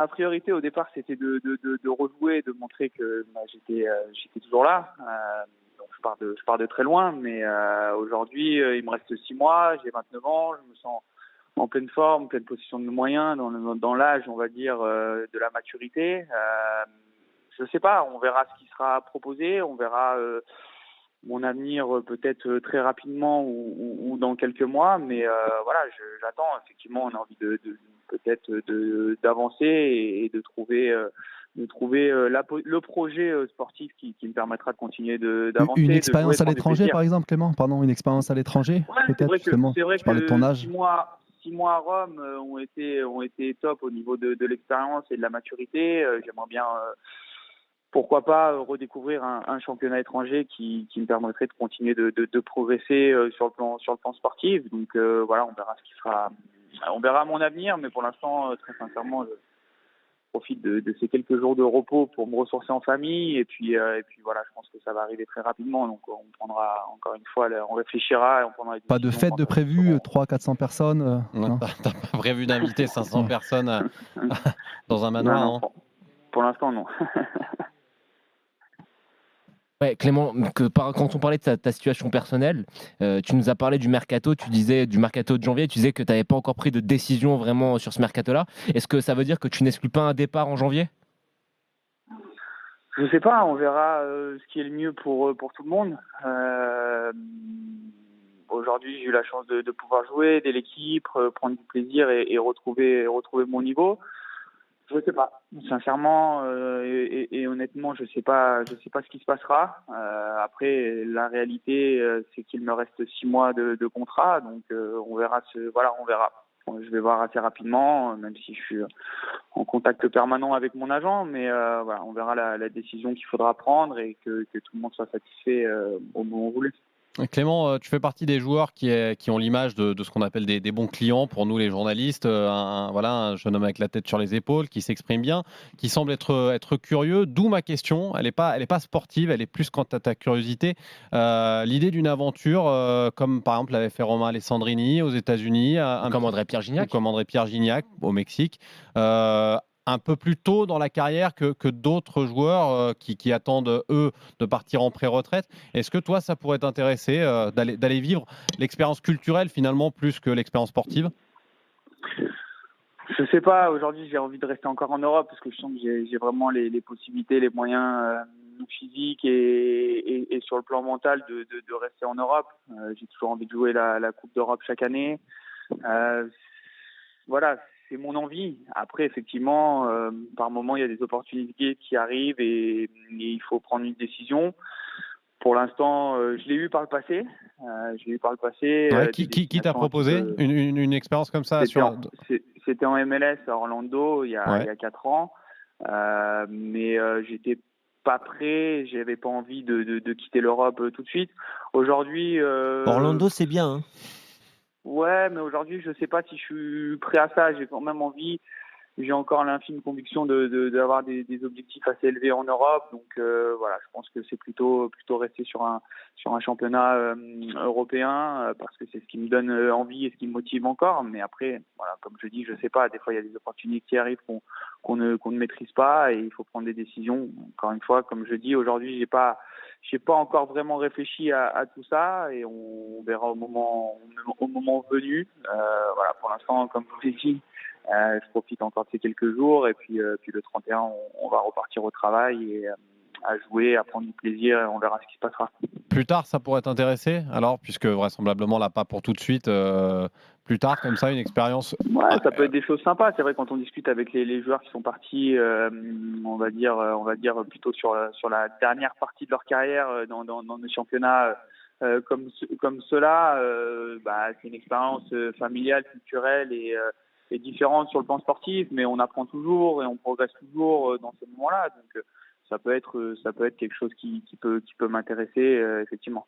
Ma priorité au départ, c'était de rejouer, de montrer que j'étais toujours là. Donc je pars de très loin, mais aujourd'hui, il me reste 6 mois, j'ai 29 ans, je me sens en pleine forme, pleine possession de mes moyens, dans l'âge, on va dire, de la maturité. Je sais pas, on verra ce qui sera proposé, on verra mon avenir peut-être très rapidement ou dans quelques mois, mais voilà, j'attends. Effectivement, on a envie peut-être d'avancer et de trouver le projet sportif qui me permettra de continuer Une d'avancer, de jouer, expérience de à prendre du l'étranger, plaisir. par exemple, Clément? Pardon, une expérience à l'étranger, Ouais, peut-être, justement? c'est vrai Tu parlais de ton que âge. 6 mois à Rome ont été top au niveau de l'expérience et de la maturité. J'aimerais bien pourquoi pas redécouvrir un championnat étranger qui me permettrait de continuer de progresser sur le plan sportif. Donc voilà, on verra ce qui sera, on verra mon avenir, mais pour l'instant, très sincèrement, je profite de ces quelques jours de repos pour me ressourcer en famille et puis voilà, je pense que ça va arriver très rapidement. Donc on prendra encore une fois, on réfléchira et on prendra des Pas de décisions fête quand de elles prévu, seront. 300-400 personnes, Non, non? t'as pas prévu d'inviter 500 Ouais. personnes dans un Non, manoir, non, non? pour l'instant non. Ouais, Clément, quand on parlait de ta situation personnelle, tu nous as parlé du mercato, tu disais du mercato de janvier, tu disais que tu n'avais pas encore pris de décision vraiment sur ce mercato-là. Est-ce que ça veut dire que tu n'exclus pas un départ en janvier? Je sais pas, on verra ce qui est le mieux pour tout le monde. Aujourd'hui, j'ai eu la chance de pouvoir jouer, aider l'équipe, prendre du plaisir et retrouver mon niveau. Je sais pas. Sincèrement et honnêtement, je sais pas ce qui se passera. Après, la réalité, c'est qu'il me reste 6 mois de contrat, donc on verra. Voilà, on verra. Je vais voir assez rapidement, même si je suis en contact permanent avec mon agent, mais voilà, on verra la décision qu'il faudra prendre et que tout le monde soit satisfait au moment voulu. Clément, tu fais partie des joueurs qui ont l'image de ce qu'on appelle des bons clients pour nous les journalistes, voilà, un jeune homme avec la tête sur les épaules, qui s'exprime bien, qui semble être curieux. D'où ma question, elle est pas sportive, elle est plus quant à ta curiosité. L'idée d'une aventure, comme par exemple l'avait fait Romain Alessandrini aux États-Unis, Comme André Pierre Gignac? comme André Pierre Gignac au Mexique. Un peu plus tôt dans la carrière que d'autres joueurs qui attendent, eux, de partir en pré-retraite. Est-ce que toi, ça pourrait t'intéresser d'aller vivre l'expérience culturelle finalement plus que l'expérience sportive? Je sais pas, aujourd'hui j'ai envie de rester encore en Europe parce que je sens que j'ai vraiment les possibilités, les moyens physiques et sur le plan mental de rester en Europe. J'ai toujours envie de jouer la Coupe d'Europe chaque année. Euh, voilà, c'est mon envie. Après, effectivement, par moment, il y a des opportunités qui arrivent et il faut prendre une décision. Pour l'instant, je l'ai eu par le passé. Ouais, Des qui t'a destinations un petit proposé peu. une expérience comme ça C'était sur... c'était en MLS à Orlando il Ouais. y a 4 ans. Mais j'étais pas prêt, j'avais pas envie de quitter l'Europe tout de suite. Aujourd'hui, Orlando, c'est bien, hein. ouais, mais aujourd'hui, je sais pas si je suis prêt à ça. J'ai quand même envie. J'ai encore l'infime conviction d'avoir des objectifs assez élevés en Europe. Donc voilà, je pense que c'est plutôt rester sur un championnat européen parce que c'est ce qui me donne envie et ce qui me motive encore. Mais après, voilà, comme je dis, je sais pas. Des fois, il y a des opportunités qui arrivent qu'on ne maîtrise pas et il faut prendre des décisions. Encore une fois, comme je dis, aujourd'hui, j'ai pas encore vraiment réfléchi à tout ça et on verra au moment venu. Voilà, pour l'instant, comme je vous l'ai dit, je profite encore de ces quelques jours et puis le 31, on va repartir au travail et à jouer, à prendre du plaisir et on verra ce qui se passera. Plus tard, ça pourrait t'intéresser alors, puisque vraisemblablement là, pas pour tout de suite, plus tard, comme ça, une expérience... Ouais, ça peut être des choses sympas. C'est vrai quand on discute avec les joueurs qui sont partis, on va dire plutôt sur la dernière partie de leur carrière dans des championnats comme ceux-là, c'est une expérience familiale, culturelle et différente sur le plan sportif, mais on apprend toujours et on progresse toujours dans ces moments-là. Donc ça peut être quelque chose qui peut m'intéresser effectivement.